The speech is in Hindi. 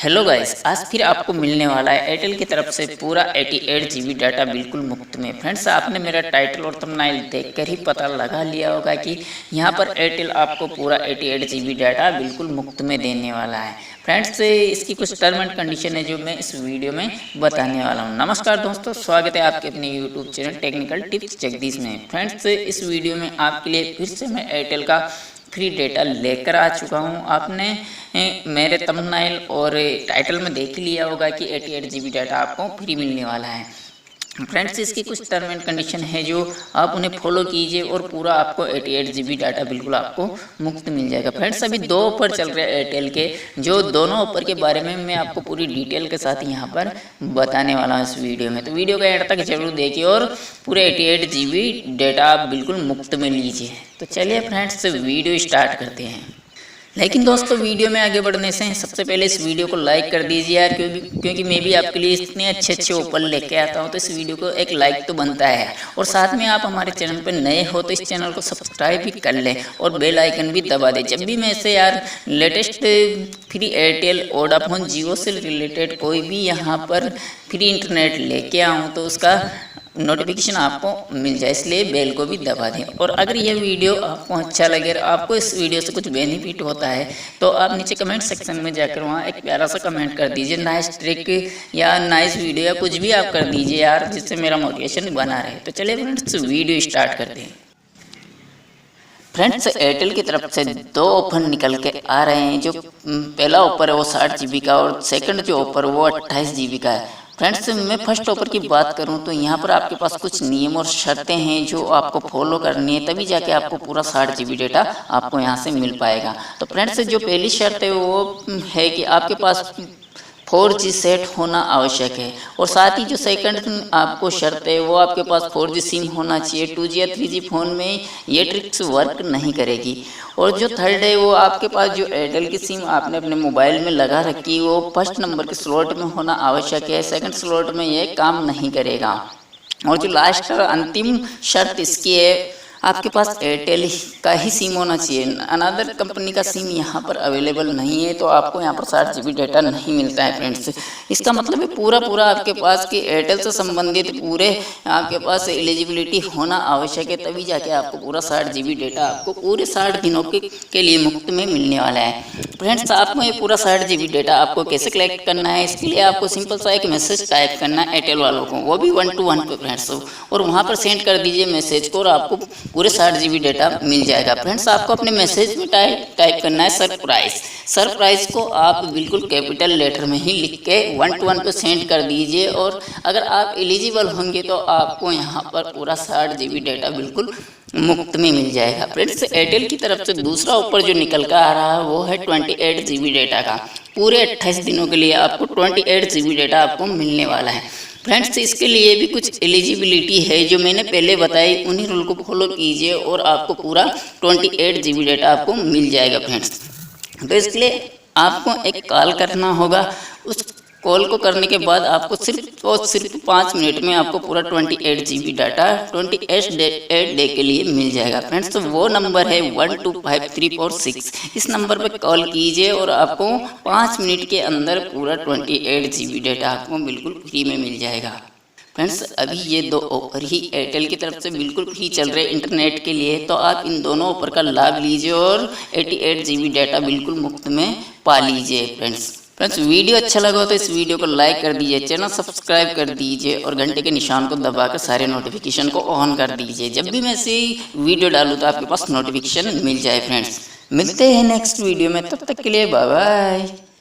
हेलो गाइस, आज फिर आपको मिलने वाला है एयरटेल की तरफ से पूरा 88 GB डाटा बिल्कुल मुफ्त में। फ्रेंड्स, आपने मेरा टाइटल और थंबनेल देखकर ही पता लगा लिया होगा कि यहाँ पर एयरटेल आपको पूरा 88 GB डाटा बिल्कुल मुफ्त में देने वाला है। फ्रेंड्स, इसकी कुछ टर्म एंड कंडीशन है जो मैं इस वीडियो में बताने वाला हूँ। नमस्कार दोस्तों, स्वागत है आपके अपने YouTube channel technical tips Jagdish में। फ्रेंड्स, इस वीडियो में आपके लिए फिर से मैं एयरटेल का फ्री डेटा लेकर आ चुका हूँ। आपने मेरे थंबनेल और टाइटल में देख लिया होगा कि 88 GB डाटा आपको फ्री मिलने वाला है। फ्रेंड्स, इसकी कुछ टर्म एंड कंडीशन है जो आप उन्हें फॉलो कीजिए और पूरा आपको 88 GB डाटा बिल्कुल आपको मुफ्त मिल जाएगा। फ्रेंड्स, अभी दो ऑफर चल रहे हैं एयरटेल के, जो दोनों ऑफर के बारे में मैं आपको पूरी डिटेल के साथ यहाँ पर बताने वाला हूँ इस वीडियो में। तो वीडियो का एंड तक जरूर देखिए और पूरे 88 GB डाटा आप बिल्कुल मुफ्त में लीजिए। तो चलिए फ्रेंड्स, वीडियो स्टार्ट करते हैं। लेकिन दोस्तों, वीडियो में आगे बढ़ने से सबसे पहले इस वीडियो को लाइक कर दीजिए यार, क्योंकि मैं भी आपके लिए इतने अच्छे ऑफर लेके आता हूँ, तो इस वीडियो को एक लाइक तो बनता है। और साथ में आप हमारे चैनल पर नए हो तो इस चैनल को सब्सक्राइब भी कर लें और बेल आइकन भी दबा दें। जब भी मैं ऐसे यार लेटेस्ट फ्री एयरटेल, वोडाफोन, जियो से रिलेटेड कोई भी यहाँ पर फ्री इंटरनेट लेके आऊँ तो उसका नोटिफिकेशन आपको मिल जाए, इसलिए बेल को भी दबा दें। और अगर यह वीडियो आपको अच्छा लगे और आपको इस वीडियो से कुछ बेनिफिट होता है तो आप नीचे कमेंट सेक्शन में जाकर वहाँ एक प्यारा सा कमेंट कर दीजिए, नाइस ट्रिक या नाइस वीडियो या कुछ भी आप कर दीजिए यार, जिससे मेरा मोटिवेशन बना रहे। तो चलिए फ्रेंड्स, वीडियो स्टार्ट करते हैं। फ्रेंड्स, एयरटेल की तरफ से दो ऑफर निकल के आ रहे हैं। जो पहला ऑफर है वो 60 GB का और सेकंड जो ऑफर वो 28 GB का है। फ्रेंड्स, मैं फर्स्ट ऑफर की बात करूं तो यहाँ पर आपके पास कुछ नियम और शर्तें हैं जो आपको फॉलो करनी है, तभी जाके आपको पूरा 60 GB डाटा आपको यहाँ से मिल पाएगा। तो फ्रेंड्स, जो पहली शर्त है वो है कि आपके पास 4G सेट होना आवश्यक है। और साथ ही जो सेकंड आपको शर्त है वो आपके पास 4G सिम होना चाहिए। 2G या 3G फ़ोन में ये ट्रिक्स वर्क नहीं करेगी। और जो थर्ड है वो आपके पास जो एयरटेल की सिम आपने अपने मोबाइल में लगा रखी वो फर्स्ट नंबर के स्लॉट में होना आवश्यक है, सेकंड स्लॉट में ये काम नहीं करेगा। और जो लास्ट और अंतिम शर्त इसकी है, आपके पास एयरटेल का ही सिम होना चाहिए, अनदर कंपनी का सिम यहाँ पर अवेलेबल नहीं है, तो आपको यहाँ पर 60 GB डाटा नहीं मिलता है। फ्रेंड्स, इसका मतलब है पूरा आपके पास कि एयरटेल से संबंधित पूरे आपके पास एलिजिबिलिटी होना आवश्यक है, तभी जाके आपको पूरा 60 GB डाटा आपको पूरे 60 दिनों के लिए मुफ्त में मिलने वाला है। फ्रेंड्स, आपको ये पूरा 60 GB डाटा आपको कैसे कलेक्ट करना है, इसके लिए आपको सिंपल सा एक मैसेज टाइप करना है एयरटेल वालों को, वो भी 1 to 1 पे फ्रेंड्स, और वहाँ पर सेंड कर दीजिए मैसेज को और आपको पूरे 60 GB डाटा मिल जाएगा। फ्रेंड्स, आपको अपने मैसेज में टाइप करना है सरप्राइज। सरप्राइज को आप बिल्कुल कैपिटल लेटर में ही लिख के 1 to 1 पे सेंड कर दीजिए और अगर आप एलिजिबल होंगे तो आपको यहाँ पर पूरा 60 GB डाटा बिल्कुल मुफ्त में मिल जाएगा। फ्रेंड्स, एयरटेल की तरफ से दूसरा ऑफर जो निकल कर आ रहा है वो है 28 GB डाटा का। पूरे 28 दिनों के लिए आपको 28 GB डाटा आपको मिलने वाला है। फ्रेंड्स, इसके लिए भी कुछ एलिजिबिलिटी है जो मैंने पहले बताई, उन्हीं रूल को फॉलो कीजिए और आपको पूरा 28 GB डाटा आपको मिल जाएगा। फ्रेंड्स, तो इसके लिए आपको एक कॉल करना होगा। उस कॉल को करने के बाद आपको सिर्फ और सिर्फ 5 मिनट में आपको पूरा 28 GB डाटा 28 डे के लिए मिल जाएगा। फ्रेंड्स, तो वो नंबर है 125346। इस नंबर पर कॉल कीजिए और आपको 5 मिनट के अंदर पूरा 28 GB डाटा आपको बिल्कुल फ्री में मिल जाएगा। फ्रेंड्स, अभी ये दो ऑफर ही एयरटेल की तरफ से बिल्कुल फ्री चल रहे इंटरनेट के लिए, तो आप इन दोनों ऑफर का लाभ लीजिए और 88 GB डाटा बिल्कुल मुफ्त में पा लीजिए। फ्रेंड्स, वीडियो अच्छा लगा हो तो इस वीडियो को लाइक कर दीजिए, चैनल सब्सक्राइब कर दीजिए और घंटे के निशान को दबाकर सारे नोटिफिकेशन को ऑन कर दीजिए। जब भी मैं ऐसी वीडियो डालूँ तो आपके पास नोटिफिकेशन मिल जाए। फ्रेंड्स, मिलते हैं नेक्स्ट वीडियो में, तब तक के लिए बाय बाय।